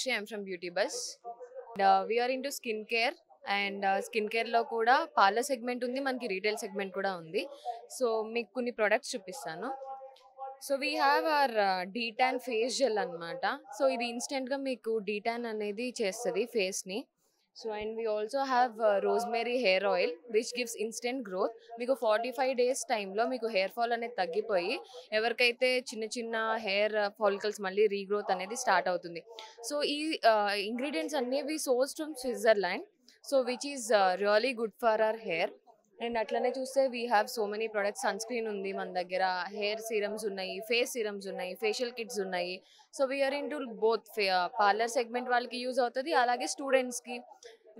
Tanushree. I'm from Beauty Buzz. We are into skincare. And skin కేర్లో కూడా parlour segment ఉంది, మనకి retail segment కూడా ఉంది. సో మీకు కొన్ని ప్రొడక్ట్స్ చూపిస్తాను. So we have our D-Tan face gel అనమాట. సో ఇది ఇన్స్టెంట్గా మీకు డీటాన్ అనేది చేస్తుంది ఫేస్ని. So and we also have rosemary hair oil which gives instant growth. మీకు 45 days టైంలో మీకు హెయిర్ ఫాల్ అనేది తగ్గిపోయి ఎవరికైతే చిన్న చిన్న హెయిర్ ఫాలికల్స్ మళ్ళీ రీగ్రోత్ అనేది స్టార్ట్ అవుతుంది. సో ఈ ఇంగ్రీడియంట్స్ అనేవి source from Switzerland. So which is really good for our hair. And అట్లనే చూస్తే we have so many products. Sunscreen ఉంది మన దగ్గర, హెయిర్ సీరమ్స్ ఉన్నాయి, ఫేస్ సీరమ్స్ ఉన్నాయి, ఫేషియల్ కిట్స్ ఉన్నాయి. So we are into both parlour segment వాళ్ళకి use అవుతుంది, అలాగే స్టూడెంట్స్కి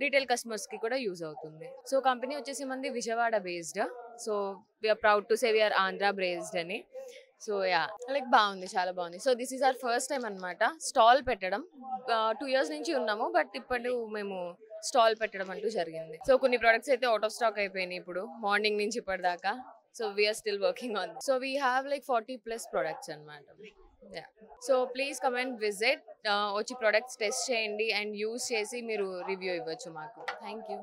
రీటైల్ కస్టమర్స్కి కూడా యూజ్ అవుతుంది. సో కంపెనీ వచ్చేసి మంది Vijayawada based. So we are proud to say we are Andhra based అని. సో యా లైక్ బాగుంది, చాలా బాగుంది. So this is our first time అనమాట స్టాల్ పెట్టడం. 2 years నుంచి ఉన్నాము, బట్ ఇప్పుడు మేము స్టాల్ పెట్టడం అంటూ జరిగింది. సో కొన్ని ప్రొడక్ట్స్ అయితే అవుట్ ఆఫ్ స్టాక్ అయిపోయినాయి ఇప్పుడు మార్నింగ్ నుంచి ఇప్పటిదాకా. So we are still working on. So we have like 40+ products అనమాట. Yeah so please come and visit. వచ్చి ప్రొడక్ట్స్ టెస్ట్ చేయండి అండ్ యూజ్ చేసి మీరు రివ్యూ ఇవ్వచ్చు మాకు. Thank you.